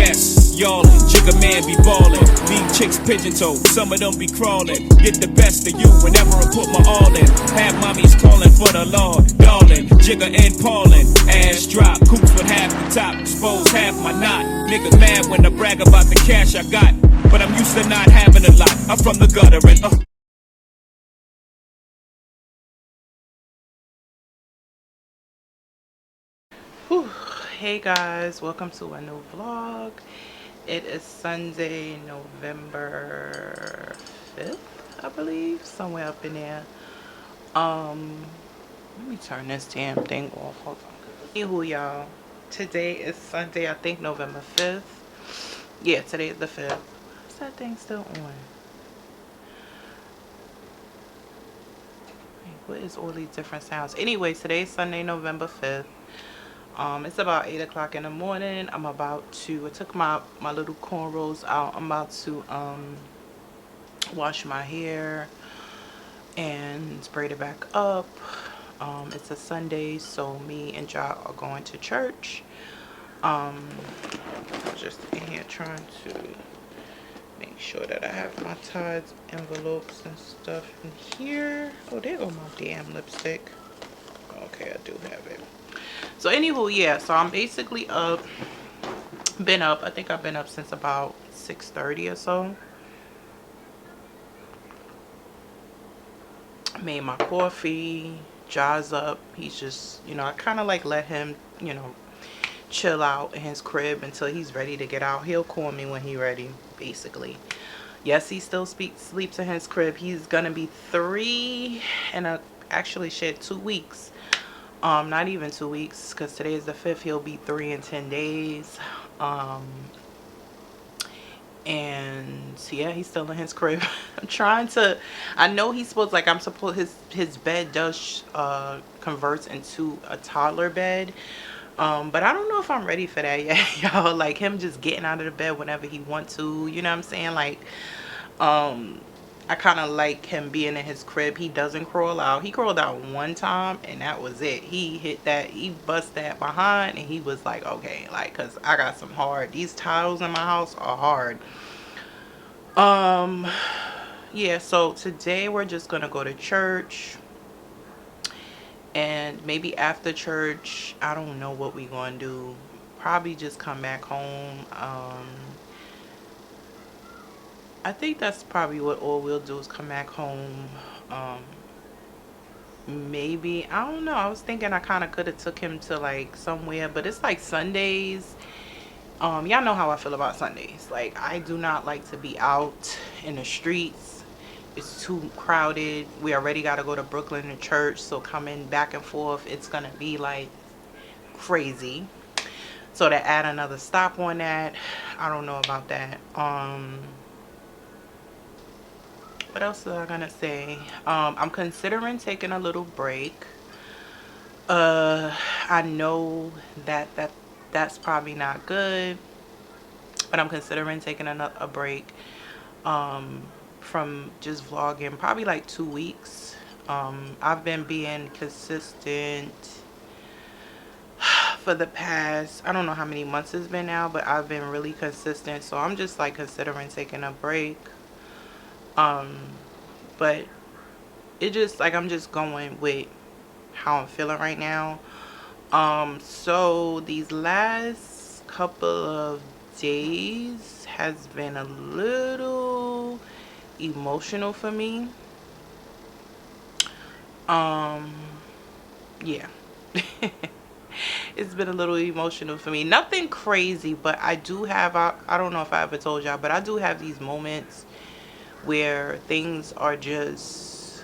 guests yawling, jigger man be ballin'. Leave chicks pigeon-toed, some of them be crawling. Get the best of you whenever I put my all in. Have mommies calling for the law, darling. Jigger and Paulin', ass drop, coops with half the top, expose half my knot. Niggas mad when I brag about the cash I got, but I'm used to not having a lot. I'm from the gutter and Whew. Hey guys, welcome to a new vlog. It is Sunday, November 5th, I believe, somewhere up in there. Let me turn this damn thing off. Hold on. Anywho, y'all, today is Sunday, I think November 5th. Yeah, today is the 5th. Is that thing still on? Wait, what is all these different sounds? Anyway, today is Sunday, November 5th. It's about 8 o'clock in the morning. I'm about to, I took my little cornrows out. I'm about to wash my hair and braid it back up. It's a Sunday, so me and Jha are going to church. I'm just in here trying to make sure that I have my Tides envelopes and stuff in here. Oh, there go my damn lipstick. Okay, I do have it. So anywho, yeah, so I'm basically up, I think I've been up since about 6:30 or so. Made my coffee. Jha's up. He's just, I kind of like let him, chill out in his crib until he's ready to get out. He'll call me when he's ready, basically. Yes, he still sleeps in his crib. He's gonna be 3 and actually shit 2 weeks. Not even 2 weeks, because today is the 5th. He'll be 3 in 10 days. And yeah, he's still in his crib. I'm trying to, I know he's supposed, like, I'm supposed, his bed does converts into a toddler bed. But I don't know if I'm ready for that yet, y'all. Like, him just getting out of the bed whenever he want to, you know what I'm saying? Like, I kind of like him being in his crib. He doesn't crawl out. He crawled out one time and that was it. He hit that, he bust that behind, and he was like, okay, like, cause I got some hard, these tiles in my house are hard. Yeah, so today we're just gonna go to church, and maybe after church, I don't know what we gonna do. Probably just come back home. I think that's probably what all we'll do, is come back home. Maybe, I don't know, I was thinking I kind of could have took him to like somewhere, but it's like Sundays. Y'all know how I feel about Sundays. Like, I do not like to be out in the streets. It's too crowded. We already got to go to Brooklyn to church, so coming back and forth, it's gonna be like crazy. So to add another stop on that, I don't know about that. What else was I gonna say? I'm considering taking a little break. I know that's probably not good, but I'm considering taking a break from just vlogging, probably like 2 weeks. I've been being consistent for the past, I don't know how many months it's been now, but I've been really consistent, so I'm just like considering taking a break. But it just, like, I'm just going with how I'm feeling right now. So these last couple of days has been a little emotional for me. Yeah. It's been a little emotional for me. Nothing crazy, but I do have, I don't know if I ever told y'all, but I do have these moments where things are just,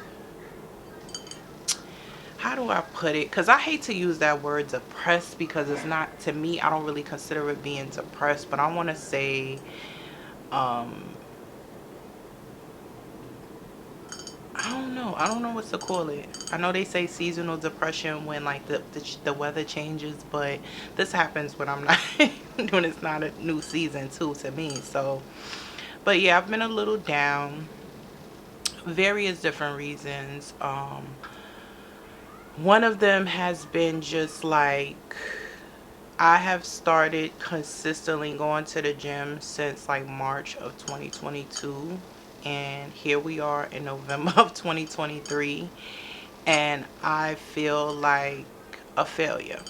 how do I put it? Because I hate to use that word depressed, because it's not, to me, I don't really consider it being depressed, but I want to say, I don't know what to call it. I know they say seasonal depression when like the weather changes, but this happens when I'm not when it's not a new season too, to me. So, but yeah, I've been a little down, various different reasons. One of them has been just like, I have started consistently going to the gym since like March of 2022, and here we are in November of 2023, and I feel like a failure.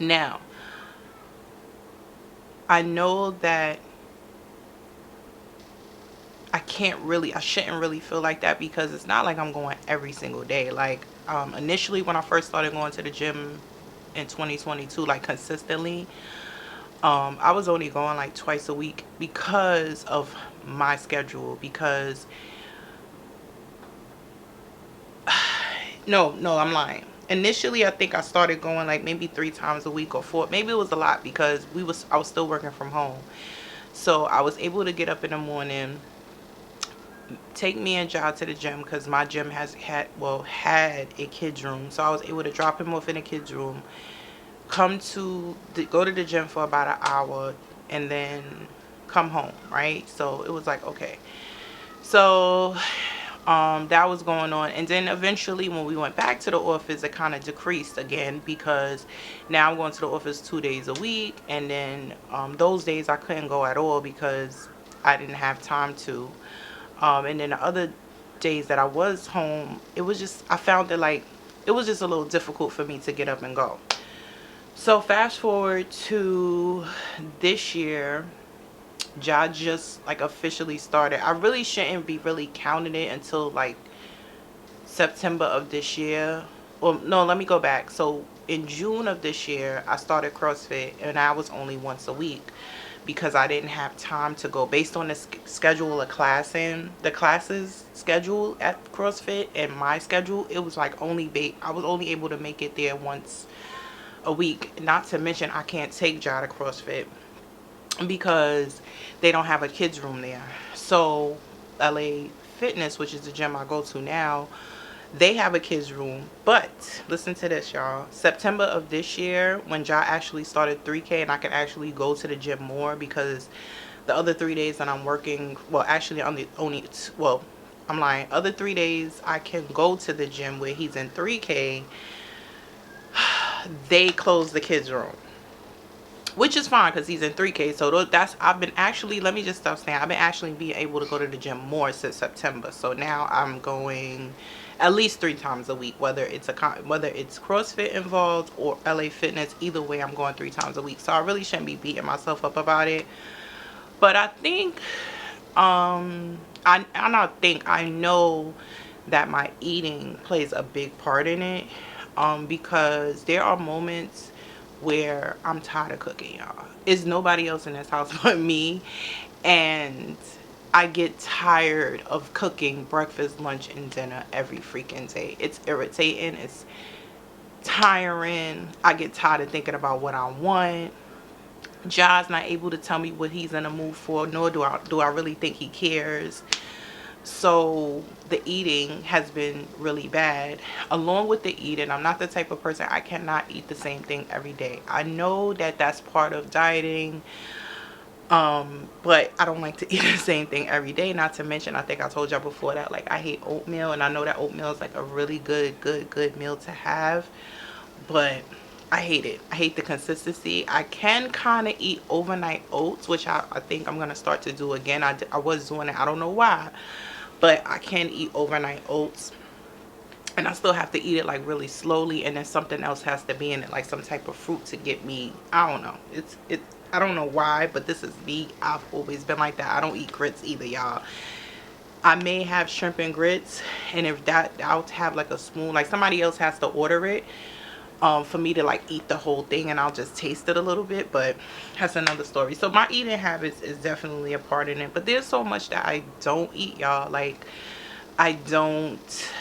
Now, I know that I shouldn't really feel like that because it's not like I'm going every single day. Like, initially when I first started going to the gym in 2022, like consistently, I was only going like twice a week because of my schedule. Because no, I'm lying. Initially, I think I started going like maybe 3 times a week or four. Maybe it was a lot because I was still working from home, so I was able to get up in the morning, take me and Jha to the gym because my gym had a kids room, so I was able to drop him off in the kids room, go to the gym for about an hour, and then come home, right? So it was like, okay. So that was going on, and then eventually when we went back to the office, it kind of decreased again because now I'm going to the office 2 days a week, and then those days I couldn't go at all because I didn't have time to. And then the other days that I was home, I found that like it was just a little difficult for me to get up and go. So fast forward to this year, Jha just like officially started. I really shouldn't be really counting it until like September of this year. Well, no, let me go back. So in June of this year, I started CrossFit, and I was only once a week because I didn't have time to go based on the schedule of the classes schedule at CrossFit and my schedule. It was like I was only able to make it there once a week. Not to mention I can't take Jha to CrossFit because they don't have a kids room there. So LA Fitness, which is the gym I go to now, they have a kids room. But listen to this, y'all. September of this year, when Jha actually started 3K and I could actually go to the gym more, because the other 3 days that I'm working, well, actually on the only, well, I'm lying, other 3 days I can go to the gym where he's in 3K, they close the kids room, which is fine because he's in 3K. So I've been actually, let me just stop saying, I've been actually being able to go to the gym more since September. So now I'm going at least 3 times a week, whether it's CrossFit involved or LA Fitness. Either way, I'm going 3 times a week. So I really shouldn't be beating myself up about it. But I think I know that my eating plays a big part in it, because there are moments where I'm tired of cooking, y'all. It's nobody else in this house but me, and I get tired of cooking breakfast, lunch, and dinner every freaking day. It's irritating. It's tiring. I get tired of thinking about what I want. Jha's not able to tell me what he's in the mood for, nor do I really think he cares. So the eating has been really bad. Along with the eating, I'm not the type of person, I cannot eat the same thing every day. I know that that's part of dieting, but I don't like to eat the same thing every day. Not to mention, I think I told y'all before that like I hate oatmeal, and I know that oatmeal is like a really good meal to have, but I hate it. I hate the consistency. I can kind of eat overnight oats, which I think I'm gonna start to do again. I was doing it, I don't know why, but I can eat overnight oats, and I still have to eat it like really slowly, and then something else has to be in it, like some type of fruit to get me, I don't know, I don't know why, but this is me. I've always been like that. I don't eat grits either, y'all. I may have shrimp and grits, and if that, I'll have like a spoon, like somebody else has to order it for me to like eat the whole thing, and I'll just taste it a little bit, but that's another story. So my eating habits is definitely a part in it, but there's so much that I don't eat, y'all. Like I don't,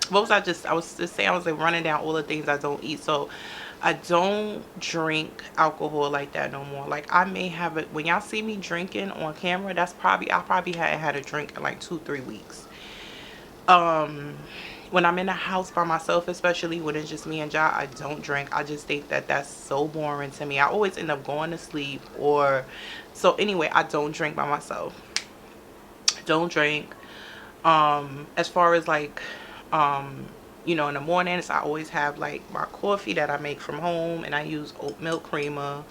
I was just saying, I was like running down all the things I don't eat. So I don't drink alcohol like that no more. Like I may have it, when y'all see me drinking on camera, I probably hadn't had a drink in like 2-3 weeks. When I'm in the house by myself, especially when it's just me and Jha, I don't drink. I just think that that's so boring to me. I always end up going to sleep, or so anyway, I don't drink by myself. Don't drink. As far as like you know, in the mornings I always have like my coffee that I make from home, and I use oat milk creamer.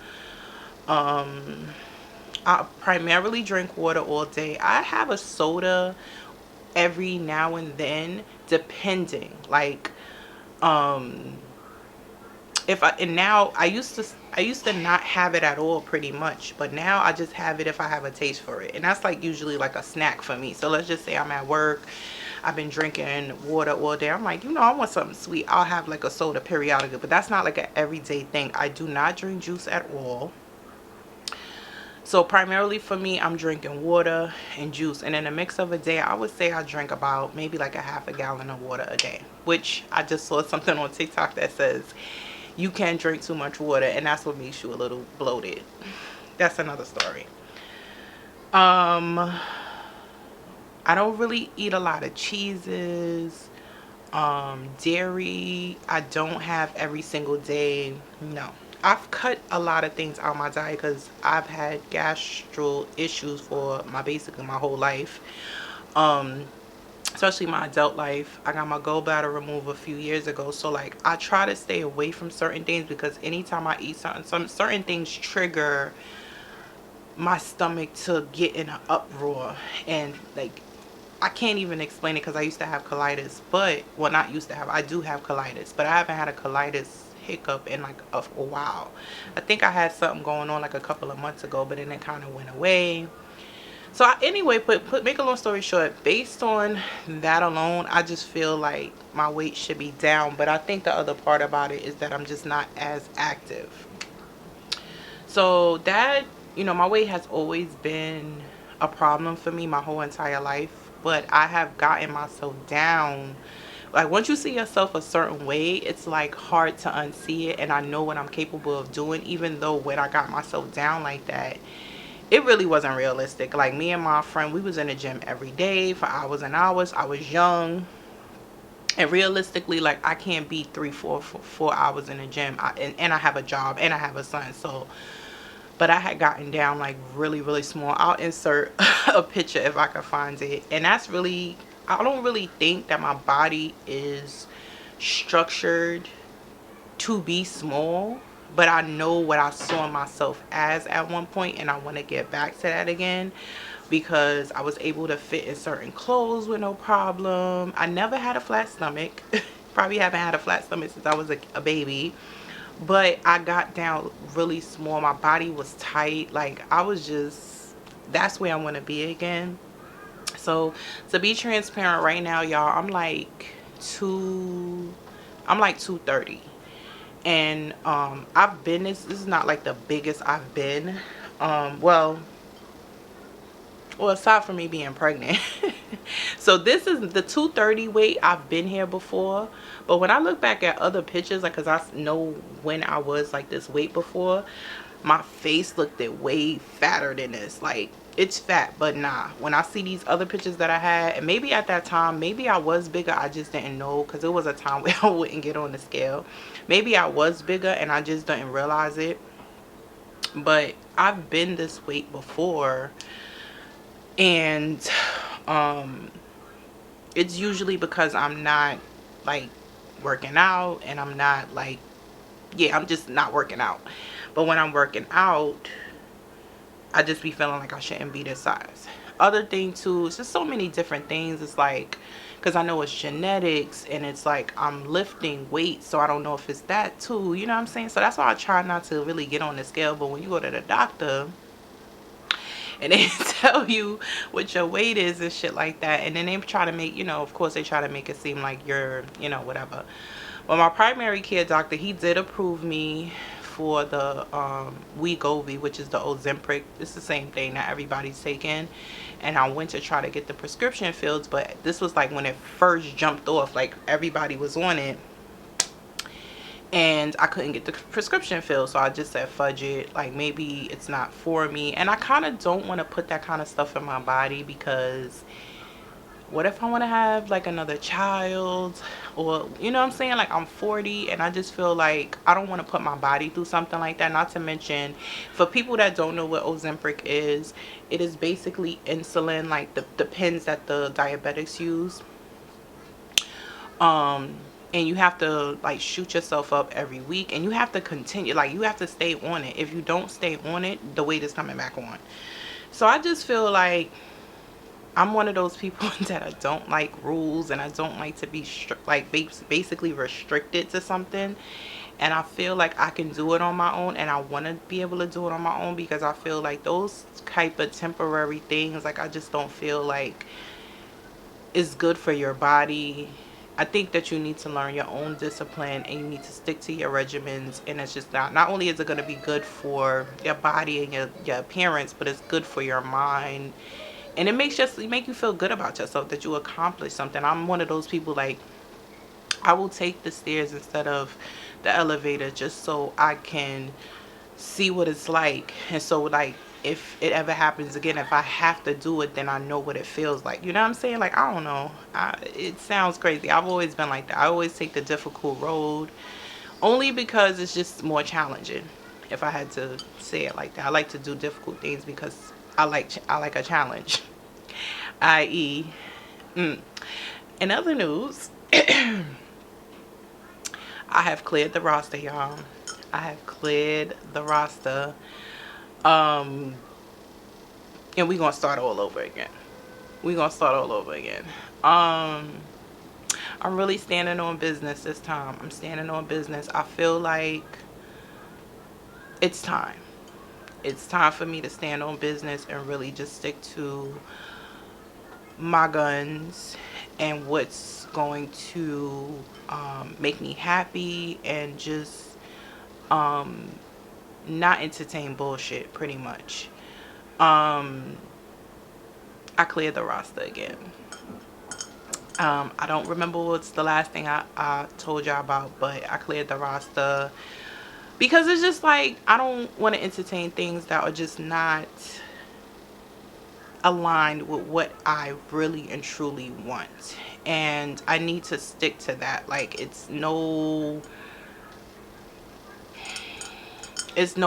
I primarily drink water all day. I have a soda every now and then, depending. Like, if I and now I used to not have it at all pretty much, but now I just have it if I have a taste for it, and that's like usually like a snack for me. So let's just say I'm at work, I've been drinking water all day, I'm like, you know, I want something sweet, I'll have like a soda periodically, but that's not like an everyday thing. I do not drink juice at all. So primarily for me, I'm drinking water and juice, and in a mix of a day, I would say I drink about maybe like a half a gallon of water a day, which I just saw something on TikTok that says you can't drink too much water, and that's what makes you a little bloated. That's another story. I don't really eat a lot of cheeses. Dairy, I don't have every single day. No. I've cut a lot of things out of my diet because I've had gastro issues for basically my whole life. Especially my adult life. I got my gallbladder removed a few years ago, so like I try to stay away from certain things, because anytime I eat certain things trigger my stomach to get in an uproar, and like I can't even explain it because I used to have colitis, but well, not used to have, I do have colitis, but I haven't had a colitis hiccup in like a while. I think I had something going on like a couple of months ago, but then it kind of went away. So anyway, make a long story short, based on that alone, I just feel like my weight should be down. But I think the other part about it is that I'm just not as active. So that, you know, my weight has always been a problem for me my whole entire life. But I have gotten myself down. Like once you see yourself a certain way, it's like hard to unsee it. And I know what I'm capable of doing, even though when I got myself down like that, it really wasn't realistic. Like me and my friend, we was in the gym every day for hours and hours. I was young, and realistically, like I can't be 4 hours in the gym. And I have a job and I have a son. So, but I had gotten down like really small. I'll insert a picture if I can find it. And that's really, I don't really think that my body is structured to be small, but I know what I saw myself as at one point, and I want to get back to that again, because I was able to fit in certain clothes with no problem. I never had a flat stomach. Probably haven't had a flat stomach since I was a baby, but I got down really small. My body was tight. Like I was just, that's where I want to be again. So to be transparent right now, y'all, I'm like 230. And I've been, this is not like the biggest I've been, well aside from me being pregnant. So this is the 230 weight. I've been here before, but when I look back at other pictures, like because I know when I was like this weight before, my face looked way fatter than this. Like it's fat, but nah, when I see these other pictures that I had, and maybe at that time maybe I was bigger, I just didn't know, because it was a time where I wouldn't get on the scale. Maybe I was bigger and I just didn't realize it. But I've been this weight before, and it's usually because I'm not like working out, and I'm not like, yeah, I'm just not working out. But when I'm working out, I just be feeling like I shouldn't be this size. Other thing too, it's just so many different things. It's like, because I know it's genetics, and it's like I'm lifting weights, so I don't know if it's that too, you know what I'm saying? So that's why I try not to really get on the scale. But when you go to the doctor and they tell you what your weight is and shit like that, and then they try to make, you know, of course they try to make it seem like you're, you know, whatever. Well, my primary care doctor, he did approve me for the Wegovy, which is the Ozempic. It's the same thing that everybody's taking. And I went to try to get the prescription filled, but this was like when it first jumped off, like everybody was on it, and I couldn't get the prescription filled. So I just said fudge it, like maybe it's not for me. And I kind of don't want to put that kind of stuff in my body, because what if I want to have like another child, or you know what I'm saying, like I'm 40 and I just feel like I don't want to put my body through something like that. Not to mention, for people that don't know what Ozempic is, it is basically insulin, like the pens that the diabetics use. and you have to like shoot yourself up every week, and you have to continue, like you have to stay on it. If you don't stay on it, the weight is coming back on. So I just feel like I'm one of those people that I don't like rules, and I don't like to be like basically restricted to something. And I feel like I can do it on my own, and I want to be able to do it on my own, because I feel like those type of temporary things, like I just don't feel like it's good for your body. I think that you need to learn your own discipline, and you need to stick to your regimens. And it's just not only is it going to be good for your body and your appearance, but it's good for your mind. And it make you feel good about yourself that you accomplished something. I'm one of those people, like I will take the stairs instead of the elevator just so I can see what it's like. And so like if it ever happens again, if I have to do it, then I know what it feels like. You know what I'm saying? Like, I don't know. It sounds crazy. I've always been like that. I always take the difficult road, only because it's just more challenging. If I had to say it like that, I like to do difficult things because I like a challenge. I.e., in other news, I have cleared the roster, y'all. I have cleared the roster. And we're gonna start all over again. I'm really standing on business this time. I'm standing on business. I feel like it's time. It's time for me to stand on business and really just stick to my guns and what's going to make me happy, and just not entertain bullshit, pretty much. I cleared the roster again. I don't remember what's the last thing I told y'all about, but I cleared the roster because it's just like I don't want to entertain things that are just not aligned with what I really and truly want. And I need to stick to that. Like, it's no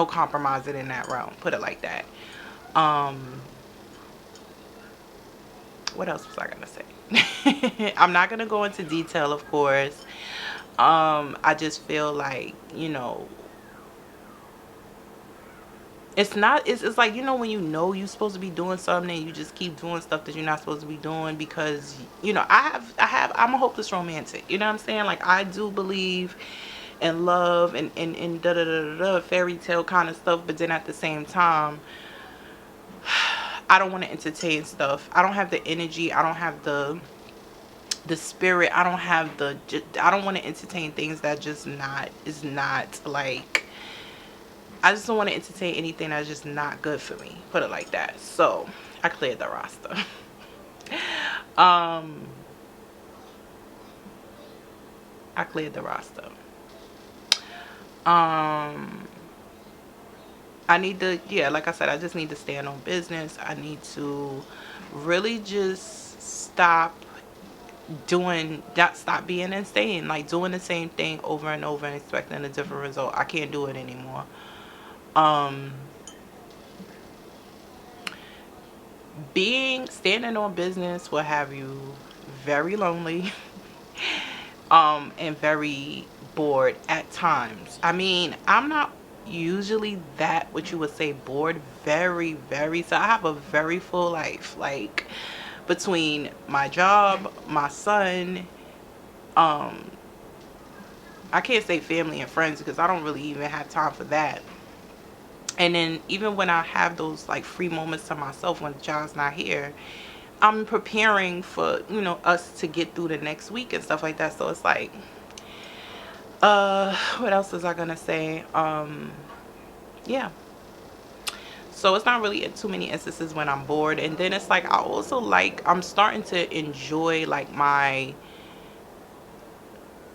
compromising in that realm, put it like that. What else was I gonna say? I'm not gonna go into detail, of course. I just feel like, you know, it's like, you know, when you know you're supposed to be doing something and you just keep doing stuff that you're not supposed to be doing because, you know, I'm a hopeless romantic, you know what I'm saying? Like, I do believe in love and da da da da fairy tale kind of stuff, but then at the same time, I don't want to entertain stuff. I don't have the energy. I don't have the spirit. I don't want to entertain things that just is not like, I just don't want to entertain anything that's just not good for me, put it like that. So I cleared the roster. I cleared the roster. I need to, yeah, like I said, I just need to stand on business. I need to really just stop being insane, like doing the same thing over and over and expecting a different result. I can't do it anymore. Standing on business will have you very lonely, and very bored at times. I mean, I'm not usually that what you would say bored, so I have a very full life, like between my job, my son, I can't say family and friends because I don't really even have time for that. And then even when I have those like free moments to myself when John's not here, I'm preparing for, you know, us to get through the next week and stuff like that. So it's like, what else was I gonna say? Yeah. So it's not really too many instances when I'm bored. And then it's like, I'm starting to enjoy like my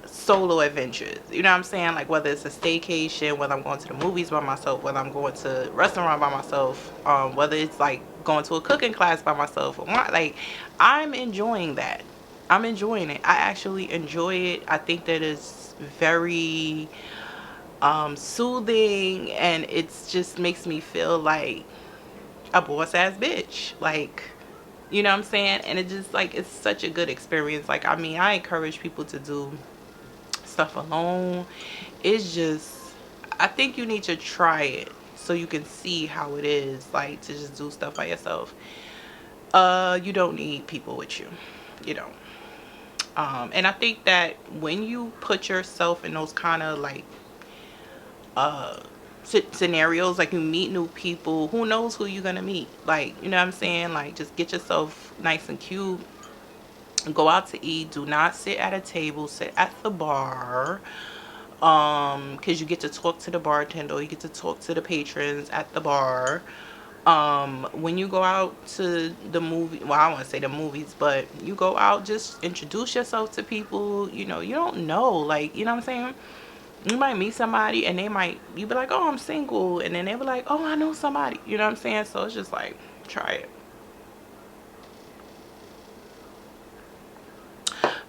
solo adventures, you know what I'm saying? Like, whether it's a staycation, whether I'm going to the movies by myself, whether I'm going to a restaurant by myself, whether it's like going to a cooking class by myself, or what, like, I'm enjoying that. I'm enjoying it. I actually enjoy it. I think that it's very soothing, and it's just makes me feel like a boss ass bitch, like, you know what I'm saying? And it just like, it's such a good experience. Like, I mean, I encourage people to do stuff alone. It's just, I think you need to try it so you can see how it is, like, to just do stuff by yourself. You don't need people with you. You don't. And I think that when you put yourself in those kind of like scenarios, like you meet new people, who knows who you're gonna meet, like, you know what I'm saying, like, just get yourself nice and cute, go out to eat. Do not sit at a table, sit at the bar, because you get to talk to the bartender, you get to talk to the patrons at the bar. When you go out to the movie, well, I don't want to say the movies, but you go out, just introduce yourself to people. You know, you don't know, like, you know what I'm saying, you might meet somebody and you be like, oh, I'm single, and then they be like, oh, I know somebody, you know what I'm saying. So it's just like, try it.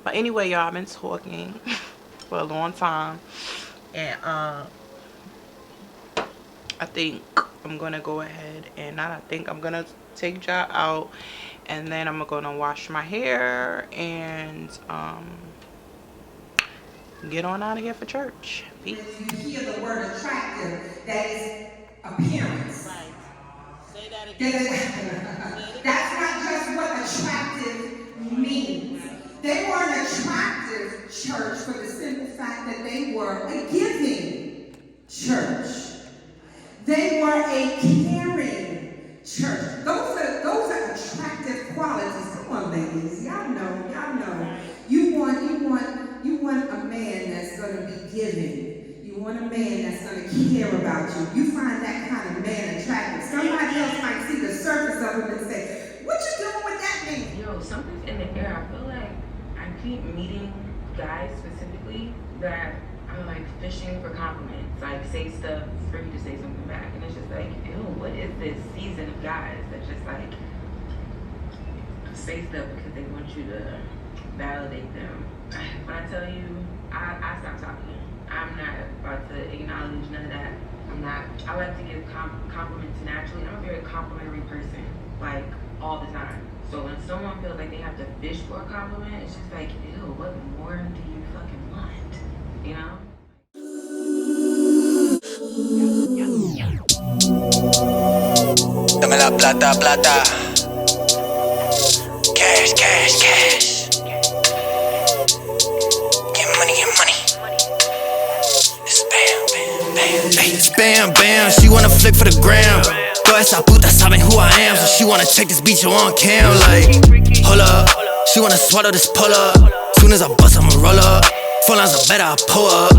But anyway, y'all, I've been talking for a long time, and I think I'm gonna go ahead and I'm gonna take Jha out, and then I'm gonna wash my hair and get on out of here for church. Peace. When you hear the word attractive, that is appearance. Right. Say that again. That's not just what attractive means. They were an attractive church for the simple fact that they were a giving church. They were a caring church. Those are attractive qualities. Come on, ladies. Y'all know. You want a man that's gonna be giving. You want a man that's gonna care about you. You find that kind of man attractive. Somebody else might see the surface of him and say, what you doing with that man? Yo, something's in the air. I feel like I keep meeting guys specifically that are like fishing for compliments, like say stuff for you to say something back, and it's just like, ew, what is this season of guys that just like say stuff because they want you to validate them? When I tell you, I stop talking. I'm not about to acknowledge none of that. I like to give compliments naturally. I'm a very complimentary person, like all the time. So when someone feels like they have to fish for a compliment, it's just like, ew, what more do you fucking want? You know? Dame la plata, plata. Cash, cash, cash. Get money, get money. It's bam, bam, bam. Hey, it's bam, bam. She wanna flick for the gram. Todas esas putas saben who I am, so she wanna take this beach on cam. Like, hold up. She wanna swallow this pull up. Soon as I bust, I'ma roll up. Phone lines are better, I pull up.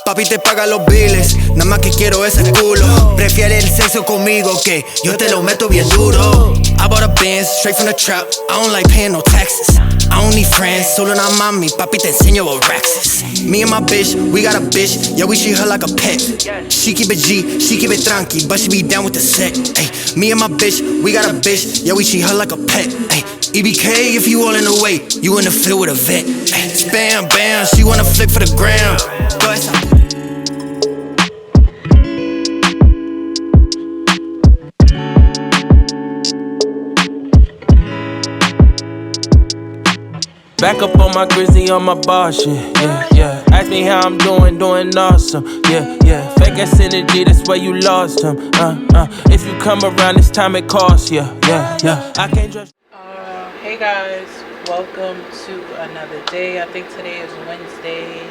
Papi te paga los biles, nada más que quiero ese culo. Prefiere el sexo conmigo que yo te lo meto bien duro. I bought a Benz straight from the trap, I don't like paying no taxes. I don't need friends, solo una mami, papi te enseño what racks is. Me and my bitch, we got a bitch, yeah we treat her like a pet. She keep it G, she keep it tranqui, but she be down with the set. Ay, me and my bitch, we got a bitch, yeah we treat her like a pet. Ay, EBK if you all in the way, you in the field with a vet. Ay, bam bam, she wanna flick for the gram. Back up on my grizzly, on my bar shit, yeah. Ask me how I'm doing awesome, yeah. Fake ass energy, that's where you lost him, If you come around this time, it costs you, yeah. I can't trust. Hey guys, welcome to another day. I think today is Wednesday,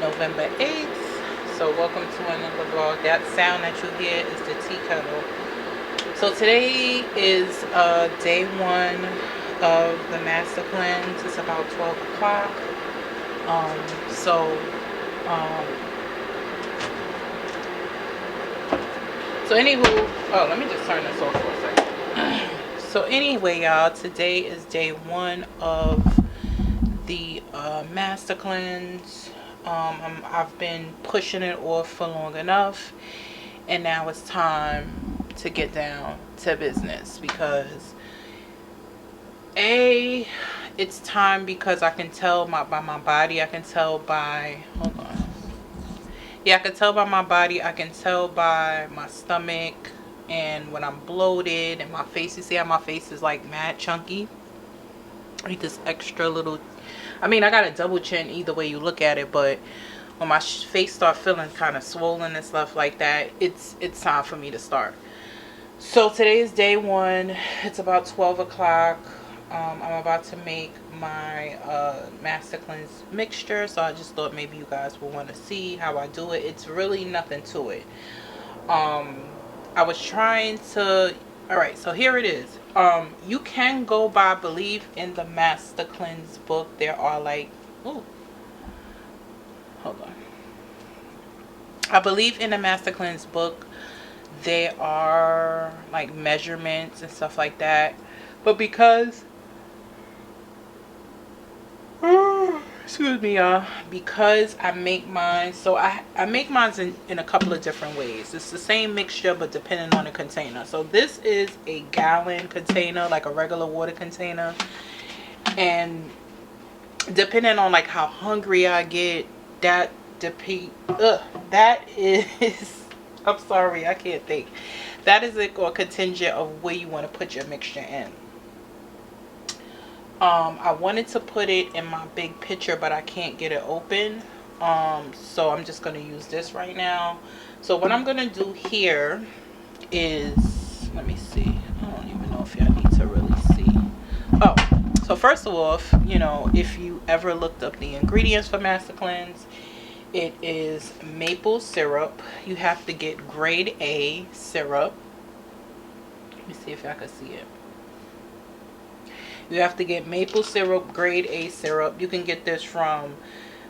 November 8th. So welcome to another vlog. That sound that you hear is the tea kettle. So today is day one of the master cleanse. It's about 12 o'clock. So anywho, oh, let me just turn this off for a second. So anyway, y'all, today is day one of the master cleanse. I've been pushing it off for long enough, and now it's time to get down to business, because it's time because I can tell by my body. I can tell by, hold on. Yeah, I can tell by my body. I can tell by my stomach, and when I'm bloated, and my face. You see how my face is like mad chunky? Like this extra little I mean, I got a double chin either way you look at it, but when my face start feeling kind of swollen and stuff like that, it's time for me to start. So today is day 1. It's about 12 o'clock. I'm about to make my Master Cleanse mixture, so I just thought maybe you guys will want to see how I do it. It's really nothing to it. I was trying to... Alright, so here it is. You can go by, I believe in the Master Cleanse book, there are like... Ooh. Hold on. I believe in the Master Cleanse book, there are like measurements and stuff like that. But because... excuse me, y'all. Because I make mine, so I make mine in a couple of different ways. It's the same mixture, but depending on the container. So this is a gallon container, like a regular water container. And depending on like how hungry I get, that is... I'm sorry, I can't think. That is a contingent of where you want to put your mixture in. I wanted to put it in my big pitcher, but I can't get it open. So I'm just going to use this right now. So what I'm going to do here is, let me see. I don't even know if y'all need to really see. Oh, so first of all, you know, if you ever looked up the ingredients for Master Cleanse, it is maple syrup. You have to get grade A syrup. Let me see if I can see it. You have to get maple syrup, grade A syrup. You can get this from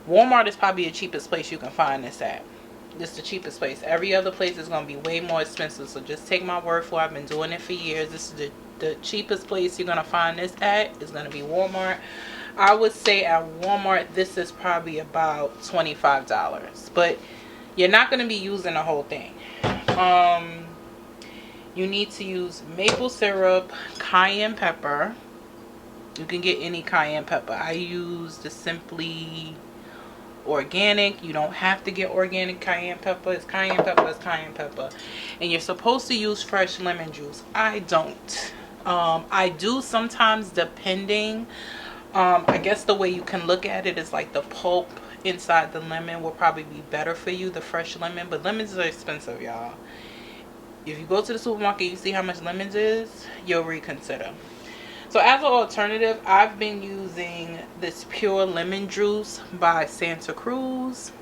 Walmart. Is probably the cheapest place you can find this at. This is the cheapest place. Every other place is going to be way more expensive. So just take my word for it. I've been doing it for years. This is the cheapest place you're going to find this at. Is going to be Walmart. I would say at Walmart, this is probably about $25. But you're not going to be using the whole thing. You need to use maple syrup, cayenne pepper. You can get any cayenne pepper. I use the Simply Organic. You don't have to get organic cayenne pepper. It's cayenne pepper. It's cayenne pepper. And you're supposed to use fresh lemon juice. I don't. I do sometimes, depending. I guess the way you can look at it is like the pulp inside the lemon will probably be better for you, the fresh lemon. But lemons are expensive, y'all. If you go to the supermarket, you see how much lemons is, you'll reconsider. So as an alternative, I've been using this pure lemon juice by Santa Cruz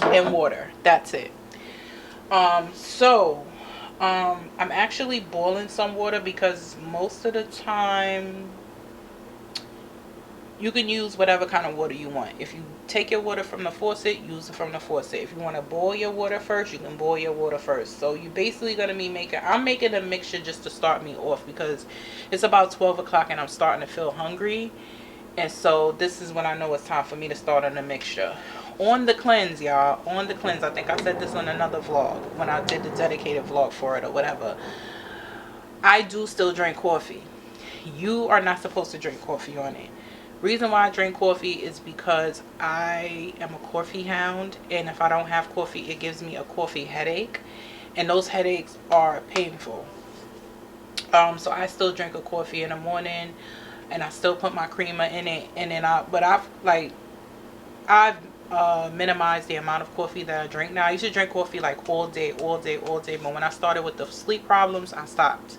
and water. That's it. I'm actually boiling some water because most of the time you can use whatever kind of water you want. If you take your water from the faucet, use it from the faucet. If you want to boil your water first, you can boil your water first. So you're basically going to be I'm making a mixture just to start me off because it's about 12 o'clock and I'm starting to feel hungry. And so this is when I know it's time for me to start on the mixture. On the cleanse, y'all, on the cleanse, I think I said this on another vlog when I did the dedicated vlog for it or whatever. I do still drink coffee. You are not supposed to drink coffee on it. Reason why I drink coffee is because I am a coffee hound, and if I don't have coffee, it gives me a coffee headache, and those headaches are painful. So I still drink a coffee in the morning, and I still put my creamer in it, and then I've minimized the amount of coffee that I drink now. I used to drink coffee like all day, but when I started with the sleep problems, I stopped.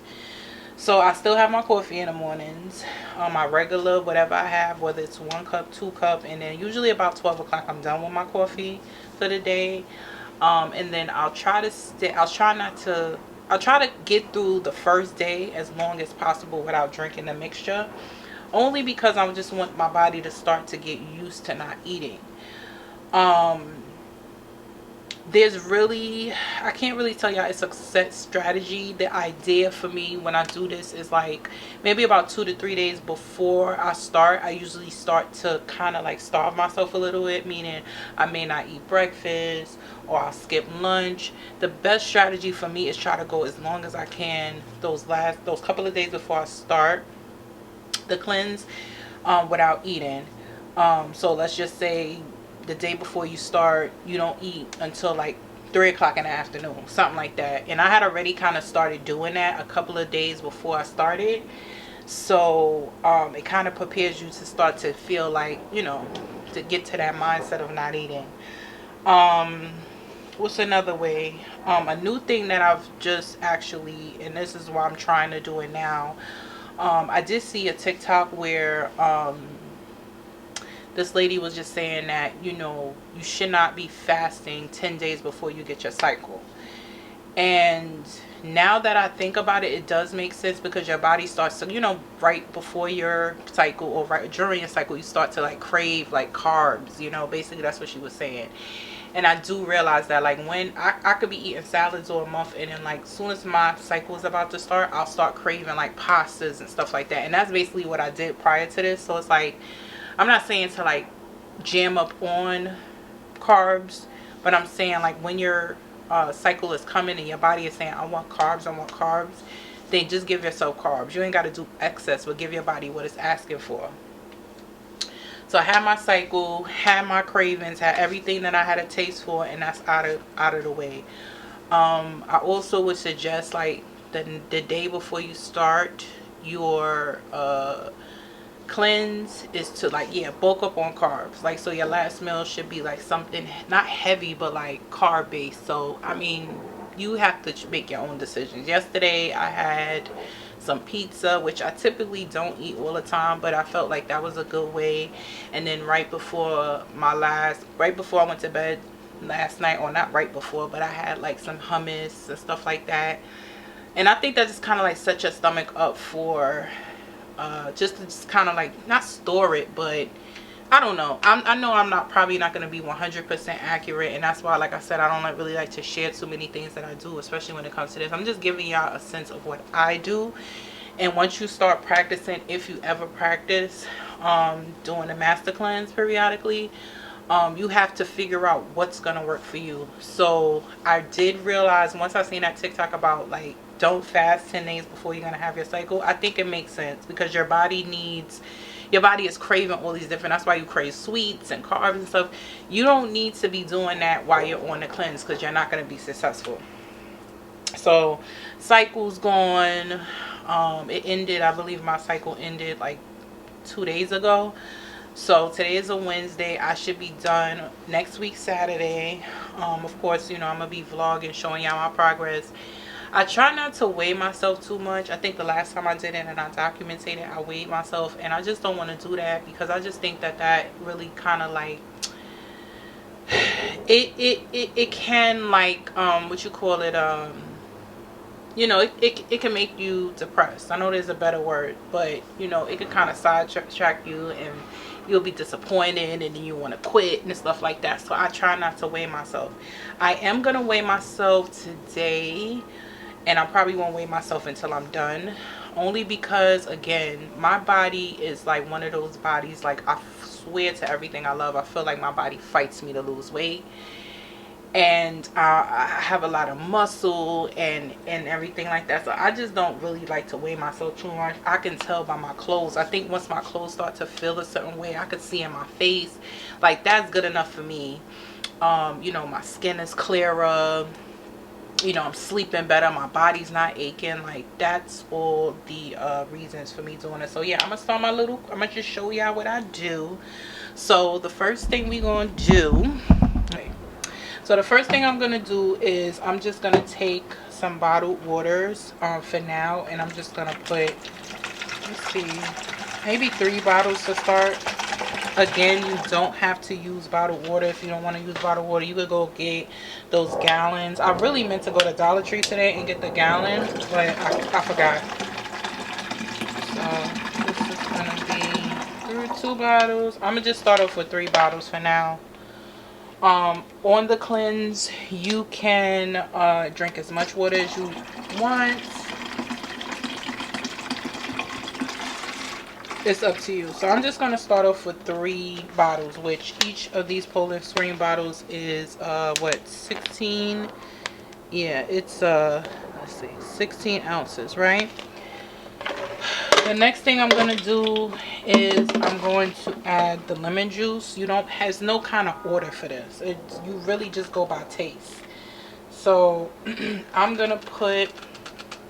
So I still have my coffee in the mornings, my regular, whatever I have, whether it's 1 cup, 2 cup, and then usually about 12 o'clock I'm done with my coffee for the day. And then I'll try to get through the first day as long as possible without drinking the mixture, only because I just want my body to start to get used to not eating. I can't really tell y'all it's a set strategy. The idea for me when I do this is like maybe about 2 to 3 days before I start. I usually start to kind of like starve myself a little bit, meaning I may not eat breakfast or I'll skip lunch. The best strategy for me is try to go as long as I can those couple of days before I start the cleanse without eating. So let's just say the day before you start, you don't eat until like 3 o'clock in the afternoon, something like that. And I had already kind of started doing that a couple of days before I started. So it kind of prepares you to start to feel like, you know, to get to that mindset of not eating. What's another way? A new thing that I've just actually, and this is why I'm trying to do it now. I did see a TikTok where this lady was just saying that, you know, you should not be fasting 10 days before you get your cycle. And now that I think about it, it does make sense, because your body starts to, you know, right before your cycle or right during your cycle, you start to like crave like carbs, you know, basically that's what she was saying. And I do realize that, like, when I could be eating salads or a muffin, and like as soon as my cycle is about to start, I'll start craving like pastas and stuff like that. And that's basically what I did prior to this. So it's like, I'm not saying to like jam up on carbs, but I'm saying like when your cycle is coming and your body is saying, I want carbs, then just give yourself carbs. You ain't got to do excess, but give your body what it's asking for. So I had my cycle, had my cravings, had everything that I had a taste for, and that's out of the way. I also would suggest, like, the day before you start your cleanse is to, like, bulk up on carbs. Like, so your last meal should be like something not heavy, but like carb based. So I mean, you have to make your own decisions. Yesterday I had some pizza, which I typically don't eat all the time, but I felt like that was a good way. And then right before I went to bed last night, or not right before, but I had like some hummus and stuff like that. And I think that just kind of like set your stomach up for just kind of like not store it, but I don't know. I know I'm probably not going to be 100% accurate, and that's why, like I said, I don't really like to share too many things that I do, especially when it comes to this. I'm just giving y'all a sense of what I do. And once you start practicing, if you ever practice doing a master cleanse periodically, you have to figure out what's going to work for you. So I did realize, once I seen that TikTok about like don't fast 10 days before you're going to have your cycle, I think it makes sense, because your body is craving all these different, that's why you crave sweets and carbs and stuff. You don't need to be doing that while you're on the cleanse, because you're not going to be successful. So cycle's gone. It ended, I believe my cycle ended like 2 days ago. So today is a Wednesday. I should be done next week Saturday. Of course, you know, I'm gonna be vlogging, showing y'all my progress. I try not to weigh myself too much. I think the last time I did it and I documented it, I weighed myself, and I just don't want to do that, because I just think that really kind of like it can, like, what you call it, you know, it can make you depressed. I know there's a better word, but you know, it can kind of sidetrack you, and you'll be disappointed, and then you want to quit and stuff like that. So I try not to weigh myself. I am gonna weigh myself today, and I probably won't weigh myself until I'm done, only because, again, my body is like one of those bodies, like, I swear to everything I love, I feel like my body fights me to lose weight. And I have a lot of muscle and everything like that, so I just don't really like to weigh myself too much. I can tell by my clothes. I think once my clothes start to feel a certain way, I could see in my face, like, that's good enough for me. You know, my skin is clearer, you know, I'm sleeping better, my body's not aching. Like, that's all the reasons for me doing it. So yeah, I'm gonna just show y'all what I do. So the first thing we gonna do, so the first thing I'm gonna do is I'm just gonna take some bottled waters for now, and I'm just gonna put, let's see, maybe 3 bottles to start. Again, you don't have to use bottled water. If you don't want to use bottled water, you could go get those gallons. I really meant to go to Dollar Tree today and get the gallon, but I forgot. So this is gonna be 2 bottles. I'm gonna just start off with 3 bottles for now. On the cleanse, you can drink as much water as you want. It's up to you. So I'm just going to start off with 3 bottles, which each of these Poland Spring bottles is what, 16, yeah, it's let's see, 16 ounces, right? The next thing I'm going to do is I'm going to add the lemon juice. Has no kind of order for this. You really just go by taste. So I'm going to put,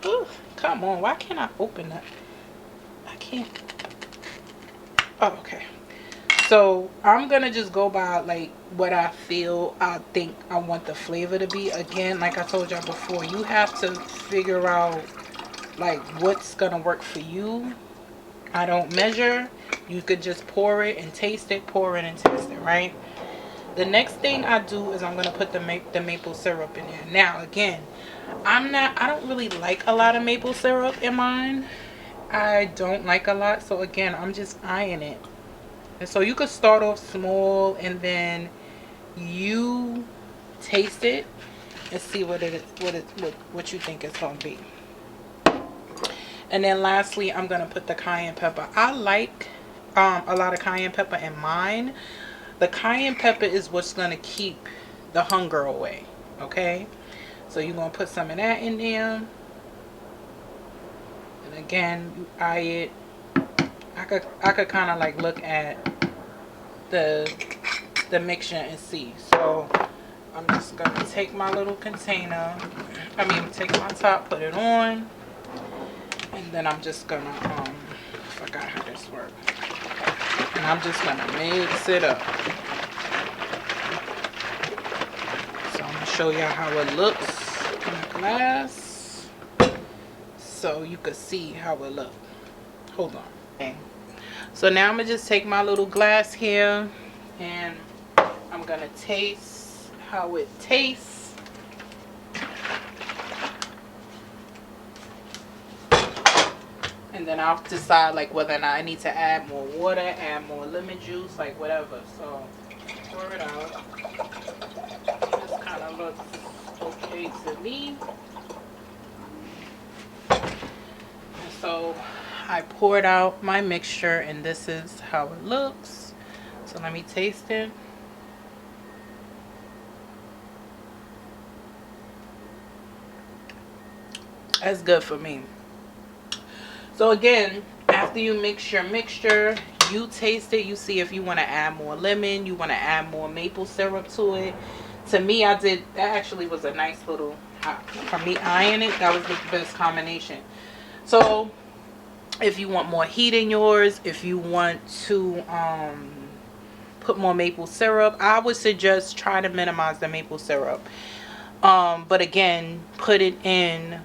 ooh, come on, why can't I open that? I can't. Oh, okay. So I'm gonna just go by like what I think I want the flavor to be. Again, like I told y'all before, you have to figure out like what's gonna work for you. I don't measure. You could just pour it and taste it, pour it and taste it, right? The next thing I do is I'm gonna put the maple syrup in there. Now again, I don't really like a lot of maple syrup in mine. I don't like a lot, so again, I'm just eyeing it. And so you could start off small and then you taste it and see what you think it's gonna be. And then lastly, I'm gonna put the cayenne pepper. I like a lot of cayenne pepper in mine. The cayenne pepper is what's gonna keep the hunger away. Okay, so you're gonna put some of that in there. And again, you eye it. I could kind of like look at the mixture and see. So I'm just gonna take my little container. Take my top, put it on, and then I'm just gonna I forgot how this works. And I'm just gonna mix it up. So I'm gonna show y'all how it looks in the glass, so you could see how it looks. Hold on. Okay. So now I'm gonna just take my little glass here and I'm gonna taste how it tastes. And then I'll decide like whether or not I need to add more water, add more lemon juice, like whatever. So pour it out. This kind of looks okay to me. And so I poured out my mixture and this is how it looks. So let me taste it. That's good for me. So again, after you mix your mixture, you taste it, you see if you want to add more lemon, you want to add more maple syrup to it. To me, that actually was a nice little, for me eyeing it, that was the best combination. So if you want more heat in yours, if you want to put more maple syrup, I would suggest try to minimize the maple syrup. But again, put it in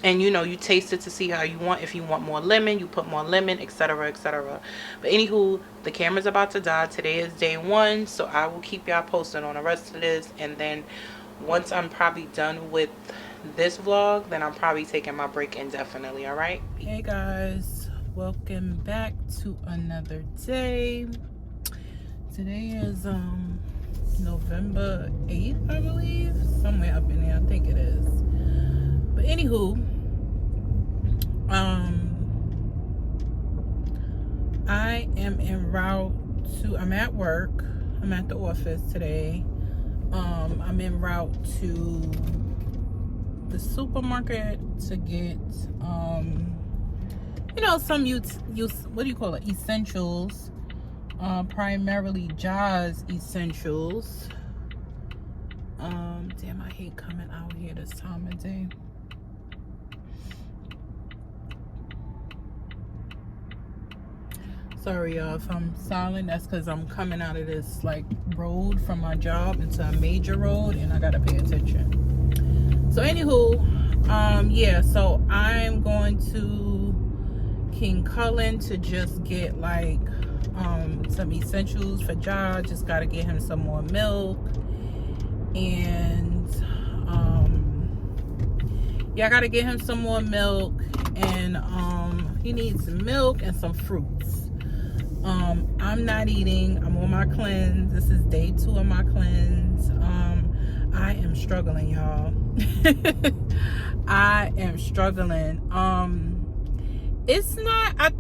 and you taste it to see how you want. If you want more lemon, you put more lemon, etc., etc. But anywho, the camera's about to die. Today is day 1, so I will keep y'all posted on the rest of this. And then once I'm probably done with this vlog, then I'm probably taking my break indefinitely. All right. Hey guys, welcome back to another day. Today is November 8th, I believe, somewhere up in there. I think it is. But anywho, I am en route to, I'm at work, I'm at the office today. I'm en route to the supermarket to get some essentials, primarily Jha+Wig essentials. Damn, I hate coming out here this time of day. Sorry y'all if I'm silent, that's because I'm coming out of this like road from my job into a major road and I gotta pay attention. So anywho, yeah, so I'm going to King Cullen to just get like some essentials for Jha. Just gotta get him some more milk, and yeah, I gotta get him some more milk, and he needs milk and some fruits. I'm not eating. I'm on my cleanse. This is day 2 of my cleanse. I am struggling, y'all. I am struggling. It's not, I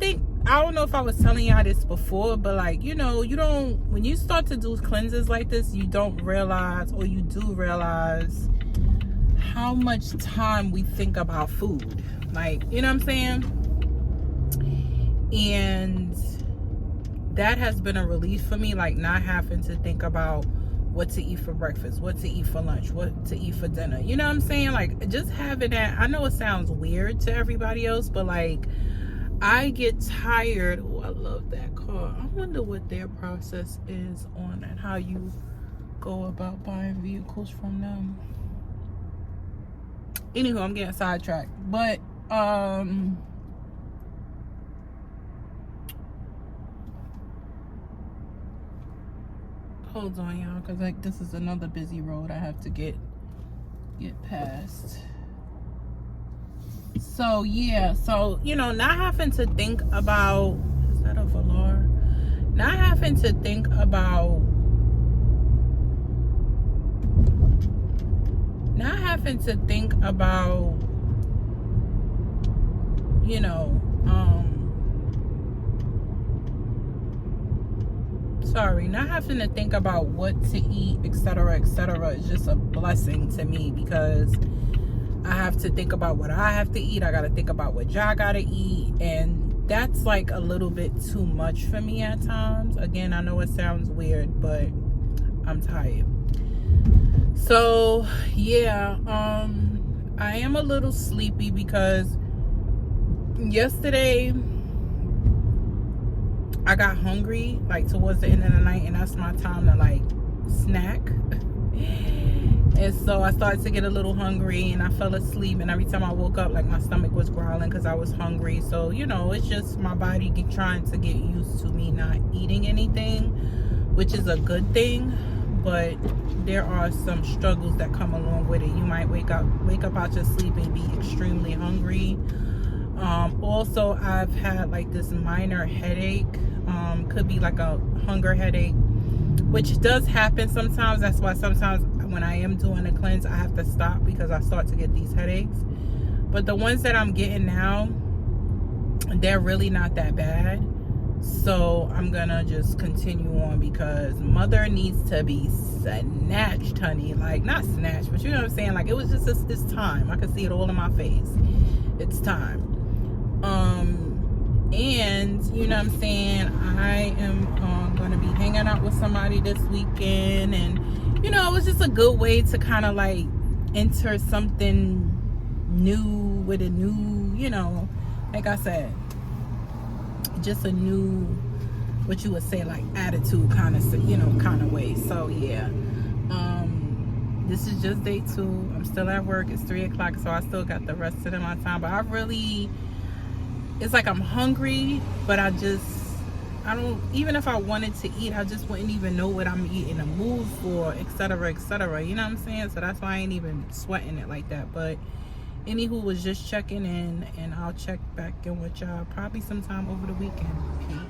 don't know if I was telling y'all this before, but like, when you start to do cleanses like this, you don't realize, or you do realize, how much time we think about food. Like, you know what I'm saying? And that has been a relief for me, like not having to think about what to eat for breakfast, what to eat for lunch, what to eat for dinner. You know what I'm saying? Like, just having that. I know it sounds weird to everybody else, but like, I get tired. Oh, I love that car. I wonder what their process is on and how you go about buying vehicles from them. Anywho, I'm getting sidetracked. But hold on, y'all, because like this is another busy road I have to get past. So yeah, so you know, not having to think about, is that a velour? Not having to think about you know, not having to think about what to eat, etc., etc., is just a blessing to me, because I have to think about what I have to eat. I got to think about what Jha got to eat. And that's like a little bit too much for me at times. Again, I know it sounds weird, but I'm tired. So, yeah, I am a little sleepy because yesterday I got hungry like towards the end of the night, and that's my time to like snack. And so I started to get a little hungry and I fell asleep, and every time I woke up, like my stomach was growling because I was hungry. So, you know, it's just my body trying to get used to me not eating anything, which is a good thing. But there are some struggles that come along with it. You might wake up out your sleep and be extremely hungry. Also, I've had like this minor headache. Could be like a hunger headache, which does happen sometimes. That's why sometimes when I am doing a cleanse, I have to stop because I start to get these headaches. But the ones that I'm getting now, they're really not that bad. So I'm gonna just continue on because mother needs to be snatched, honey. Like, not snatched, but you know what I'm saying? Like, it was just, it's time. I can see it all in my face. It's time. And you know what I'm saying, I am gonna be hanging out with somebody this weekend, and you know, it was just a good way to kind of like enter something new with a new, you know, like I said, just a new, what you would say, like attitude kind of, you know, kind of way. So yeah, this is just day 2. I'm still at work. It's 3 o'clock, so I still got the rest of my time. But I really, it's like I'm hungry, but I don't, even if I wanted to eat, I just wouldn't even know what I'm eating a mood for, etc., etc. You know what I'm saying? So that's why I ain't even sweating it like that. But anywho, was just checking in, and I'll check back in with y'all probably sometime over the weekend. Peace.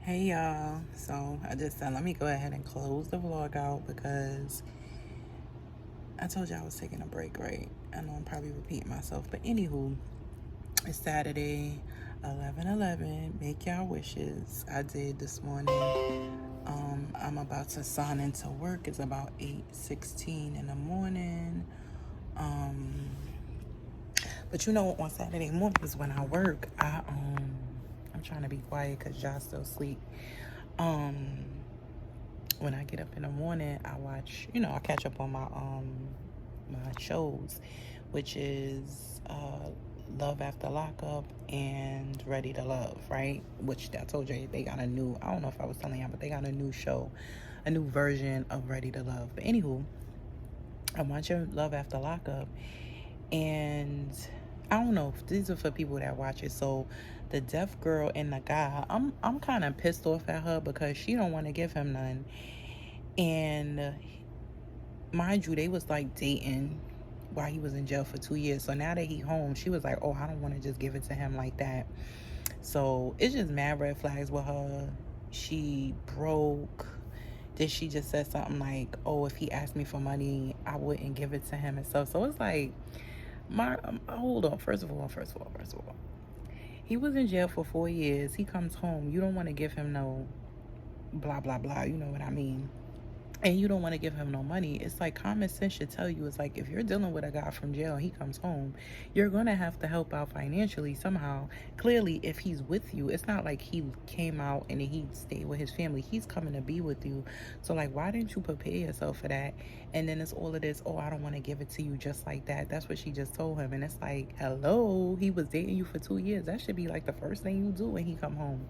Hey y'all, so I just said let me go ahead and close the vlog out because I told you I was taking a break, right? I know I'm probably repeating myself, but anywho, it's Saturday, 11/11. Make y'all wishes. I did this morning. I'm about to sign into work. It's about 8:16 in the morning. But you know, on Saturday mornings when I work, I'm trying to be quiet because y'all still sleep. When I get up in the morning, I watch, you know, I catch up on my my shows, which is Love After Lockup and Ready to Love, right? Which I told you they got a new, I don't know if I was telling y'all, but they got a new show, a new version of Ready to Love. But anywho, I'm watching Love After Lockup, and I don't know if these are for people that watch it. So the deaf girl and the guy, I'm kind of pissed off at her because she don't want to give him none. And mind you, they was like dating while he was in jail for 2 years. So now that he home, she was like, oh, I don't want to just give it to him like that. So it's just mad red flags with her. She broke. Then she just said something like, oh, if he asked me for money, I wouldn't give it to him and stuff. So it's like, hold on. First of all, he was in jail for 4 years. He comes home. You don't want to give him no blah, blah, blah. You know what I mean? and you don't want to give him no money, it's like common sense should tell you, it's like if you're dealing with a guy from jail and he comes home, you're gonna have to help out financially somehow. Clearly, if he's with you, it's not like he came out and he stayed with his family. He's coming to be with you. So like, why didn't you prepare yourself for that? And then it's all of this, oh, I don't want to give it to you just like that. That's what she just told him. And it's like, hello, he was dating you for 2 years. That should be like the first thing you do when he come home.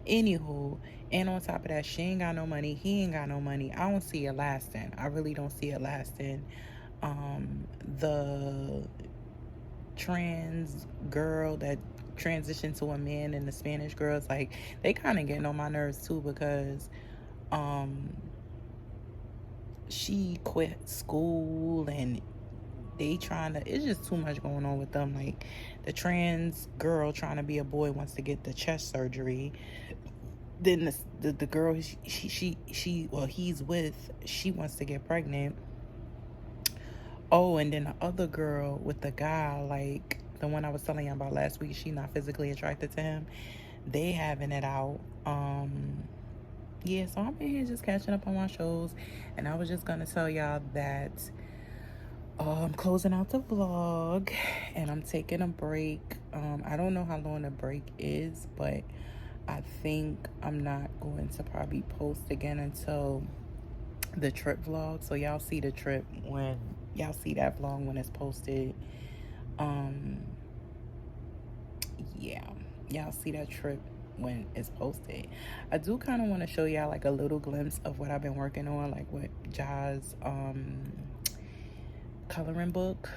Anywho, and on top of that, she ain't got no money, he ain't got no money. I don't see it lasting. I really don't see it lasting. The trans girl that transitioned to a man and the Spanish girls, like, they kind of getting on my nerves too, because she quit school and they trying to, it's just too much going on with them. Like, the trans girl trying to be a boy wants to get the chest surgery. Then the girl he's with, she wants to get pregnant. Oh, and then the other girl with the guy, like the one I was telling you about last week, she not physically attracted to him. They having it out. Yeah, so I'm in here just catching up on my shows, and I was just gonna tell y'all that I'm closing out the vlog and I'm taking a break. I don't know how long the break is, but I think I'm not going to probably post again until the trip vlog. So y'all see the trip when y'all see that vlog when it's posted. Yeah, y'all see that trip when it's posted. I do kind of want to show y'all like a little glimpse of what I've been working on, like with Jha's coloring book.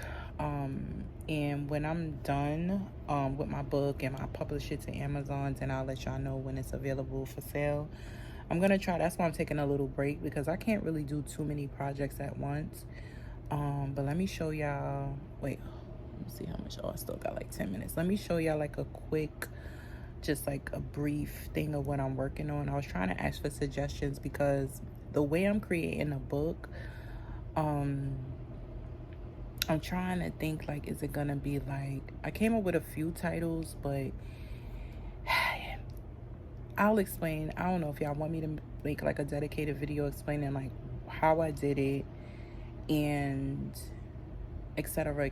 And when I'm done with my book and I publish it to Amazon, then I'll let y'all know when it's available for sale. I'm gonna try, that's why I'm taking a little break, because I can't really do too many projects at once. But let me show y'all, wait, let me see how much. Oh, I still got like 10 minutes. Let me show y'all like a quick, just like a brief thing of what I'm working on. I was trying to ask for suggestions because the way I'm creating a book, I'm trying to think, like, is it gonna be like, I came up with a few titles, but I'll explain. I don't know if y'all want me to make like a dedicated video explaining like how I did it and etc,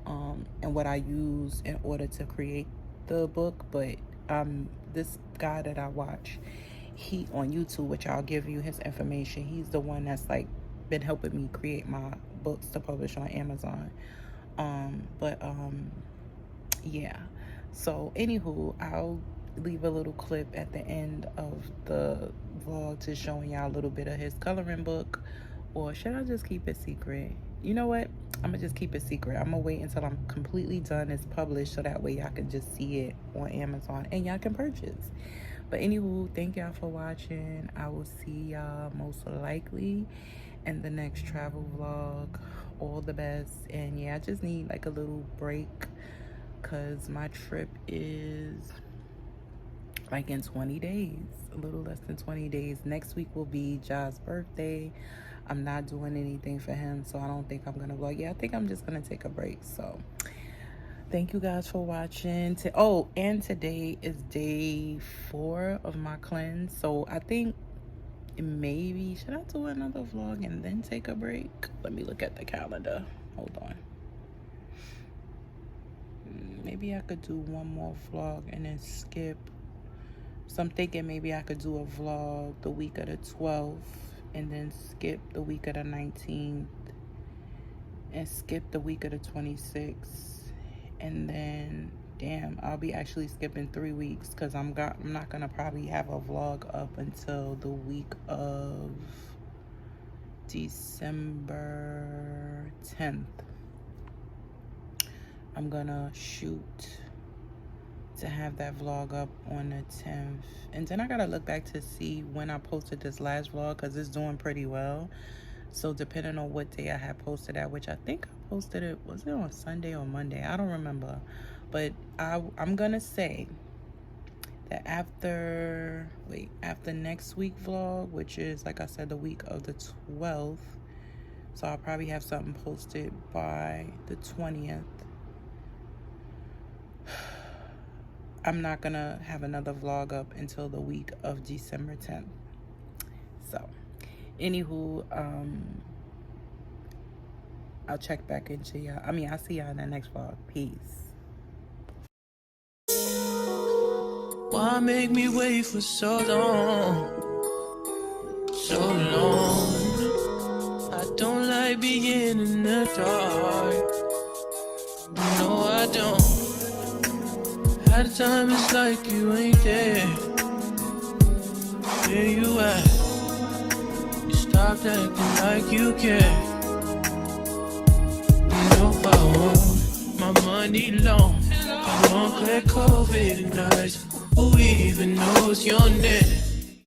and what I use in order to create the book. But this guy that I watch, he on YouTube, which I'll give you his information, he's the one that's like been helping me create my books to publish on Amazon. Yeah, so anywho, I'll leave a little clip at the end of the vlog to showing y'all a little bit of his coloring book. Or should I just keep it secret? You know what, I'm gonna just keep it secret. I'm gonna wait until I'm completely done, it's published, so that way y'all can just see it on Amazon and y'all can purchase. But anywho, thank y'all for watching. I will see y'all most likely in the next travel vlog. All the best. And yeah, I just need like a little break because my trip is like in 20 days, a little less than 20 days. Next week will be Jha's birthday. I'm not doing anything for him, so I don't think I'm gonna vlog. Yeah, I think I'm just gonna take a break. So thank you guys for watching. Oh, and today is day 4 of my cleanse, so I think maybe should I do another vlog and then take a break? Let me look at the calendar. Hold on. Maybe I could do one more vlog and then skip. So I'm thinking maybe I could do a vlog the week of the 12th and then skip the week of the 19th and skip the week of the 26th. And then, damn, I'll be actually skipping 3 weeks because I'm not gonna probably have a vlog up until the week of December 10th. I'm gonna shoot to have that vlog up on the 10th, and then I gotta look back to see when I posted this last vlog because it's doing pretty well. So depending on what day I had posted at, which I think I posted it, was it on Sunday or Monday? I don't remember. But I'm gonna say that after next week vlog, which is, like I said, the week of the 12th, so I'll probably have something posted by the 20th. I'm not gonna have another vlog up until the week of December 10th. So Anywho, I'll check back into y'all. I'll see y'all in the next vlog. Peace. Why make me wait for so long? So long. I don't like being in the dark. No, I don't. At a time it's like you ain't there. Where you at? You stopped acting like you care. You know I want my money long. I won't clear COVID nights. Who even knows your name?